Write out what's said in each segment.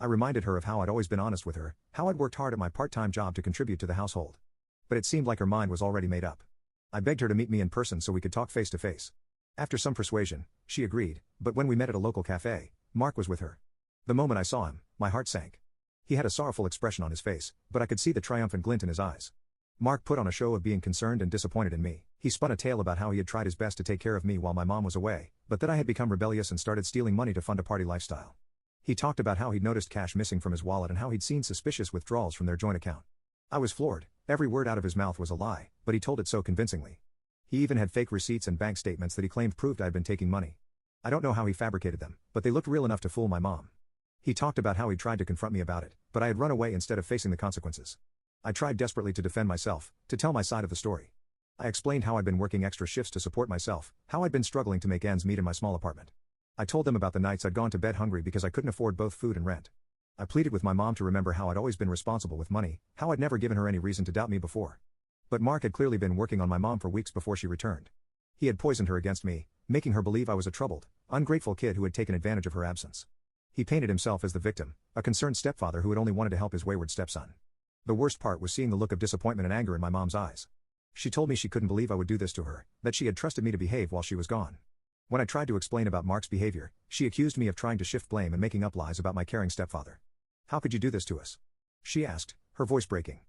I reminded her of how I'd always been honest with her, how I'd worked hard at my part-time job to contribute to the household. But it seemed like her mind was already made up. I begged her to meet me in person so we could talk face to face. After some persuasion, she agreed, but when we met at a local cafe, Mark was with her. The moment I saw him, my heart sank. He had a sorrowful expression on his face, but I could see the triumphant glint in his eyes. Mark put on a show of being concerned and disappointed in me. He spun a tale about how he had tried his best to take care of me while my mom was away, but that I had become rebellious and started stealing money to fund a party lifestyle. He talked about how he'd noticed cash missing from his wallet and how he'd seen suspicious withdrawals from their joint account. I was floored. Every word out of his mouth was a lie, but he told it so convincingly. He even had fake receipts and bank statements that he claimed proved I'd been taking money. I don't know how he fabricated them, but they looked real enough to fool my mom. He talked about how he'd tried to confront me about it, but I had run away instead of facing the consequences. I tried desperately to defend myself, to tell my side of the story. I explained how I'd been working extra shifts to support myself, how I'd been struggling to make ends meet in my small apartment. I told them about the nights I'd gone to bed hungry because I couldn't afford both food and rent. I pleaded with my mom to remember how I'd always been responsible with money, how I'd never given her any reason to doubt me before. But Mark had clearly been working on my mom for weeks before she returned. He had poisoned her against me, making her believe I was a troubled, ungrateful kid who had taken advantage of her absence. He painted himself as the victim, a concerned stepfather who had only wanted to help his wayward stepson. The worst part was seeing the look of disappointment and anger in my mom's eyes. She told me she couldn't believe I would do this to her, that she had trusted me to behave while she was gone. When I tried to explain about Mark's behavior, she accused me of trying to shift blame and making up lies about my caring stepfather. "How could you do this to us?" she asked, her voice breaking.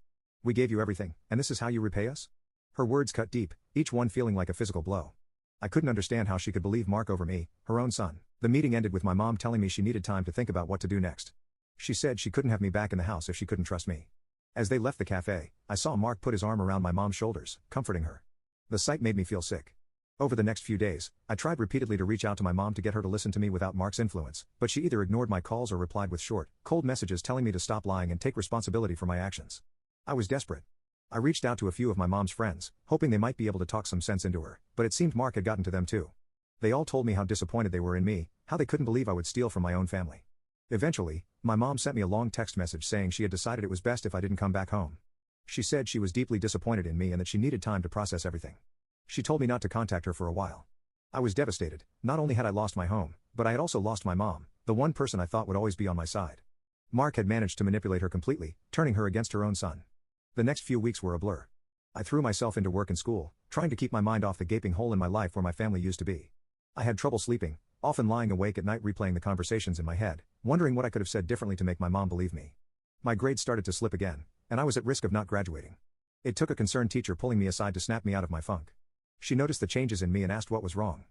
"We gave you everything, and this is how you repay us?" Her words cut deep, each one feeling like a physical blow. I couldn't understand how she could believe Mark over me, her own son. The meeting ended with my mom telling me she needed time to think about what to do next. She said she couldn't have me back in the house if she couldn't trust me. As they left the cafe, I saw Mark put his arm around my mom's shoulders, comforting her. The sight made me feel sick. Over the next few days, I tried repeatedly to reach out to my mom to get her to listen to me without Mark's influence, but she either ignored my calls or replied with short, cold messages telling me to stop lying and take responsibility for my actions. I was desperate. I reached out to a few of my mom's friends, hoping they might be able to talk some sense into her, but it seemed Mark had gotten to them too. They all told me how disappointed they were in me, how they couldn't believe I would steal from my own family. Eventually, my mom sent me a long text message saying she had decided it was best if I didn't come back home. She said she was deeply disappointed in me and that she needed time to process everything. She told me not to contact her for a while. I was devastated. Not only had I lost my home, but I had also lost my mom, the one person I thought would always be on my side. Mark had managed to manipulate her completely, turning her against her own son. The next few weeks were a blur. I threw myself into work and school, trying to keep my mind off the gaping hole in my life where my family used to be. I had trouble sleeping, often lying awake at night replaying the conversations in my head, wondering what I could have said differently to make my mom believe me. My grades started to slip again, and I was at risk of not graduating. It took a concerned teacher pulling me aside to snap me out of my funk. She noticed the changes in me and asked what was wrong.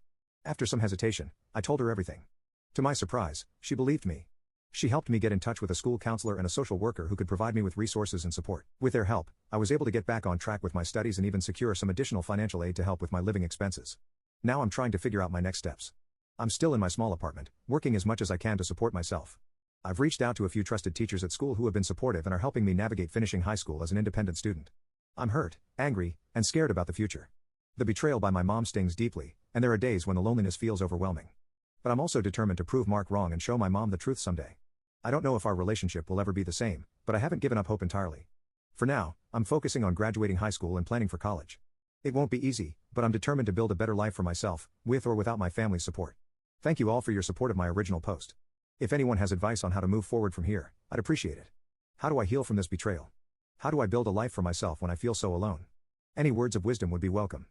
After some hesitation, I told her everything. To my surprise, she believed me. She helped me get in touch with a school counselor and a social worker who could provide me with resources and support. With their help, I was able to get back on track with my studies and even secure some additional financial aid to help with my living expenses. Now I'm trying to figure out my next steps. I'm still in my small apartment, working as much as I can to support myself. I've reached out to a few trusted teachers at school who have been supportive and are helping me navigate finishing high school as an independent student. I'm hurt, angry, and scared about the future. The betrayal by my mom stings deeply, and there are days when the loneliness feels overwhelming. But I'm also determined to prove Mark wrong and show my mom the truth someday. I don't know if our relationship will ever be the same, but I haven't given up hope entirely. For now, I'm focusing on graduating high school and planning for college. It won't be easy, but I'm determined to build a better life for myself, with or without my family's support. Thank you all for your support of my original post. If anyone has advice on how to move forward from here, I'd appreciate it. How do I heal from this betrayal? How do I build a life for myself when I feel so alone? Any words of wisdom would be welcome.